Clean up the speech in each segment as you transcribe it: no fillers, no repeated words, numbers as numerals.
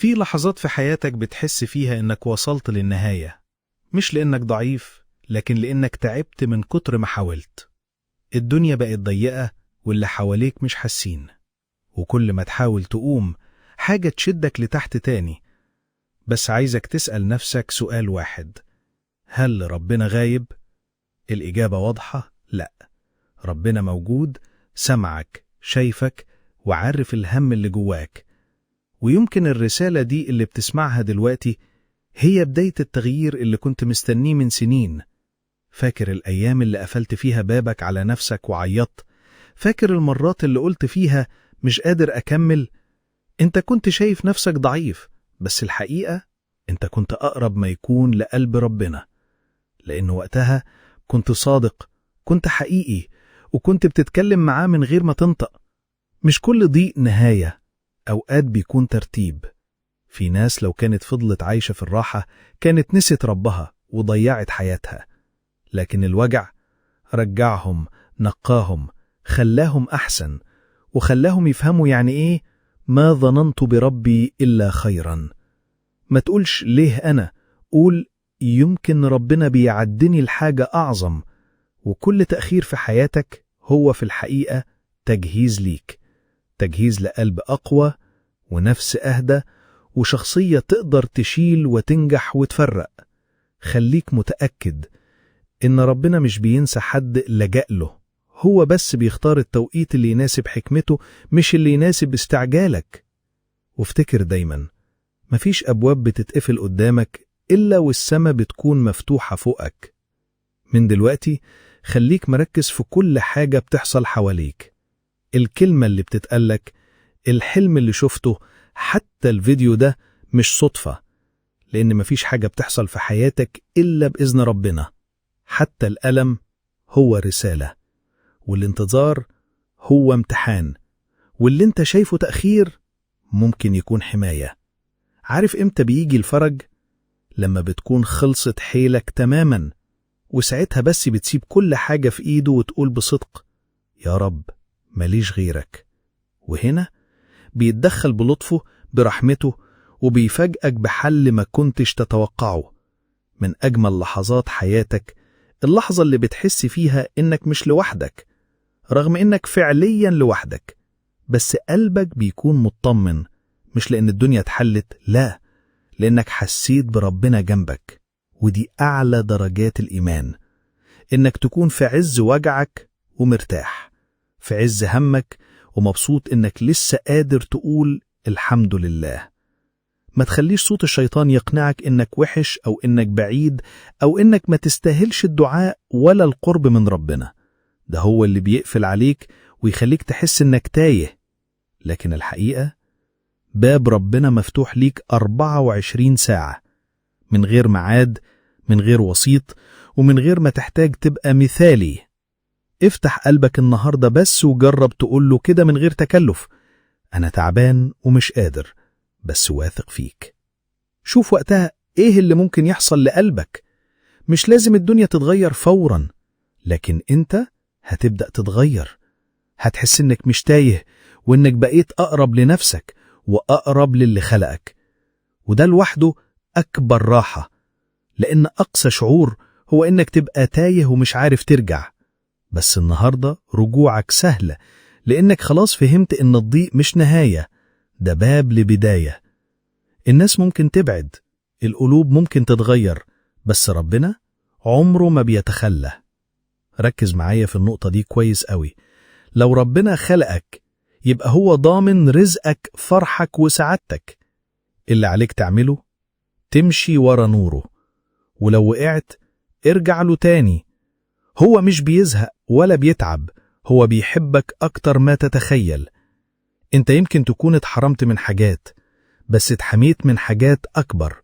في لحظات في حياتك بتحس فيها إنك وصلت للنهاية، مش لإنك ضعيف، لكن لإنك تعبت من كتر ما حاولت. الدنيا بقت ضيقة واللي حواليك مش حاسين، وكل ما تحاول تقوم حاجة تشدك لتحت تاني. بس عايزك تسأل نفسك سؤال واحد: هل ربنا غايب؟ الإجابة واضحة: لأ. ربنا موجود، سمعك، شايفك، وعارف الهم اللي جواك. ويمكن الرسالة دي اللي بتسمعها دلوقتي هي بداية التغيير اللي كنت مستنيه من سنين. فاكر الأيام اللي قفلت فيها بابك على نفسك وعيطت؟ فاكر المرات اللي قلت فيها مش قادر أكمل؟ انت كنت شايف نفسك ضعيف، بس الحقيقة انت كنت أقرب ما يكون لقلب ربنا، لأن وقتها كنت صادق، كنت حقيقي، وكنت بتتكلم معاه من غير ما تنطق. مش كل ضيق نهاية، أوقات بيكون ترتيب. في ناس لو كانت فضلت عايشة في الراحة كانت نسيت ربها وضيعت حياتها، لكن الوجع رجعهم، نقاهم، خلاهم أحسن، وخلاهم يفهموا يعني إيه ما ظننت بربي إلا خيرا. ما تقولش ليه أنا، قول يمكن ربنا بيعدني الحاجة أعظم. وكل تأخير في حياتك هو في الحقيقة تجهيز ليك، تجهيز لقلب أقوى ونفس أهدى وشخصية تقدر تشيل وتنجح وتفرق. خليك متأكد إن ربنا مش بينسى حد لجأ له، هو بس بيختار التوقيت اللي يناسب حكمته، مش اللي يناسب استعجالك. وافتكر دايما، مفيش أبواب بتتقفل قدامك إلا والسما بتكون مفتوحة فوقك. من دلوقتي خليك مركز في كل حاجة بتحصل حواليك، الكلمة اللي بتتقالك، الحلم اللي شفته، حتى الفيديو ده مش صدفة، لأن مفيش حاجة بتحصل في حياتك إلا بإذن ربنا. حتى الألم هو رسالة، والانتظار هو امتحان، واللي انت شايفه تأخير ممكن يكون حماية. عارف امتى بيجي الفرج؟ لما بتكون خلصت حيلك تماما، وساعتها بس بتسيب كل حاجة في ايده وتقول بصدق: يا رب ماليش غيرك. وهنا بيتدخل بلطفه برحمته وبيفاجئك بحل ما كنتش تتوقعه. من أجمل لحظات حياتك اللحظة اللي بتحس فيها إنك مش لوحدك، رغم إنك فعليا لوحدك، بس قلبك بيكون مطمن، مش لأن الدنيا اتحلت، لا، لأنك حسيت بربنا جنبك. ودي أعلى درجات الإيمان، إنك تكون في عز وجعك ومرتاح، في عز همك ومبسوط إنك لسه قادر تقول الحمد لله. ما تخليش صوت الشيطان يقنعك إنك وحش أو إنك بعيد أو إنك ما تستاهلش الدعاء ولا القرب من ربنا. ده هو اللي بيقفل عليك ويخليك تحس إنك تايه، لكن الحقيقة باب ربنا مفتوح ليك 24 ساعة، من غير ميعاد، من غير وسيط، ومن غير ما تحتاج تبقى مثالي. افتح قلبك النهاردة بس وجرب تقوله كده من غير تكلف: أنا تعبان ومش قادر، بس واثق فيك. شوف وقتها إيه اللي ممكن يحصل لقلبك. مش لازم الدنيا تتغير فورا، لكن أنت هتبدأ تتغير. هتحس إنك مش تايه، وإنك بقيت أقرب لنفسك وأقرب للي خلقك. وده لوحده أكبر راحة، لأن أقصى شعور هو إنك تبقى تايه ومش عارف ترجع. بس النهاردة رجوعك سهل، لأنك خلاص فهمت إن الضيق مش نهاية، ده باب لبداية. الناس ممكن تبعد، القلوب ممكن تتغير، بس ربنا عمره ما بيتخلى. ركز معايا في النقطة دي كويس قوي. لو ربنا خلقك يبقى هو ضامن رزقك، فرحك وسعادتك. اللي عليك تعمله تمشي ورا نوره، ولو وقعت ارجع له تاني. هو مش بيزهق ولا بيتعب، هو بيحبك أكتر ما تتخيل. انت يمكن تكون اتحرمت من حاجات، بس اتحميت من حاجات أكبر.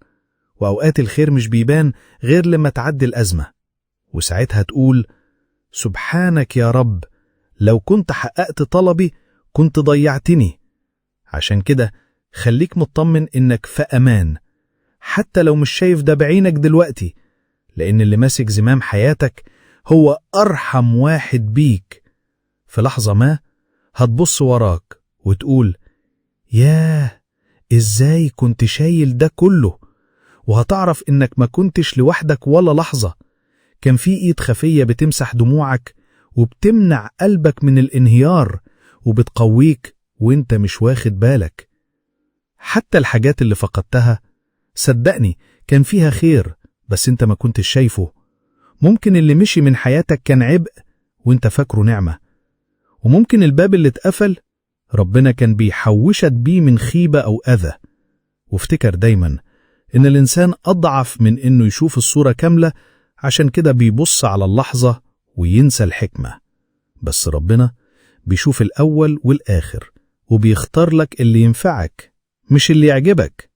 وأوقات الخير مش بيبان غير لما تعدي الأزمة، وساعتها تقول: سبحانك يا رب، لو كنت حققت طلبي كنت ضيعتني. عشان كده خليك مطمن إنك في أمان، حتى لو مش شايف ده بعينك دلوقتي، لأن اللي ماسك زمام حياتك هو أرحم واحد بيك. في لحظة ما هتبص وراك وتقول: ياه، إزاي كنت شايل ده كله؟ وهتعرف إنك ما كنتش لوحدك ولا لحظة. كان في إيد خفية بتمسح دموعك وبتمنع قلبك من الانهيار وبتقويك وإنت مش واخد بالك. حتى الحاجات اللي فقدتها صدقني كان فيها خير بس إنت ما كنتش شايفه. ممكن اللي مشي من حياتك كان عبء وإنت فاكره نعمة، وممكن الباب اللي اتقفل ربنا كان بيحوشك بيه من خيبة أو أذى. وافتكر دايما إن الإنسان أضعف من إنه يشوف الصورة كاملة، عشان كده بيبص على اللحظة وينسى الحكمة. بس ربنا بيشوف الأول والآخر وبيختار لك اللي ينفعك مش اللي يعجبك.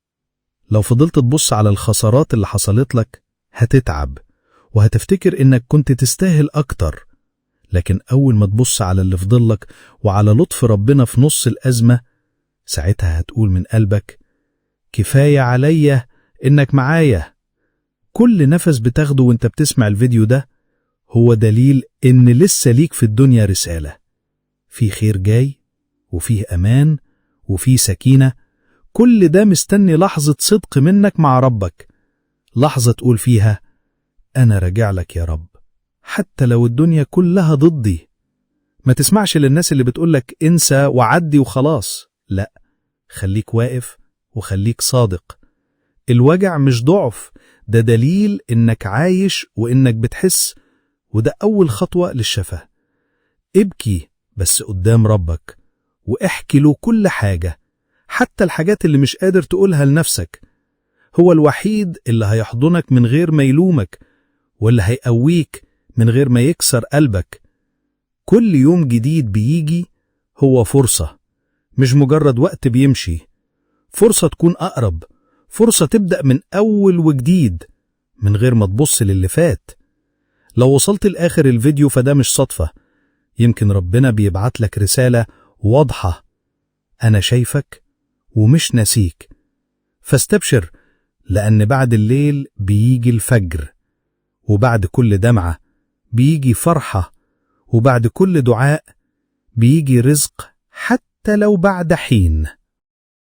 لو فضلت تبص على الخسارات اللي حصلت لك هتتعب وهتفتكر إنك كنت تستاهل أكتر، لكن أول ما تبص على اللي فضلك وعلى لطف ربنا في نص الأزمة، ساعتها هتقول من قلبك كفاية عليا إنك معايا. كل نفس بتاخده وانت بتسمع الفيديو ده هو دليل إن لسه ليك في الدنيا رسالة، في خير جاي وفيه أمان وفيه سكينة. كل ده مستني لحظة صدق منك مع ربك، لحظة تقول فيها أنا راجع لك يا رب حتى لو الدنيا كلها ضدي. ما تسمعش للناس اللي بتقولك انسى وعدي وخلاص، لا، خليك واقف وخليك صادق. الوجع مش ضعف، ده دليل إنك عايش وإنك بتحس، وده أول خطوة للشفاء. ابكي بس قدام ربك واحكي له كل حاجة، حتى الحاجات اللي مش قادر تقولها لنفسك. هو الوحيد اللي هيحضنك من غير ما يلومك، واللي هيقويك من غير ما يكسر قلبك. كل يوم جديد بيجي هو فرصة، مش مجرد وقت بيمشي. فرصة تكون أقرب، فرصة تبدأ من أول وجديد من غير ما تبص للي فات. لو وصلت لآخر الفيديو فده مش صدفة، يمكن ربنا بيبعت لك رسالة واضحة: أنا شايفك ومش ناسيك. فاستبشر، لأن بعد الليل بيجي الفجر، وبعد كل دمعة بيجي فرحة، وبعد كل دعاء بيجي رزق حتى لو بعد حين.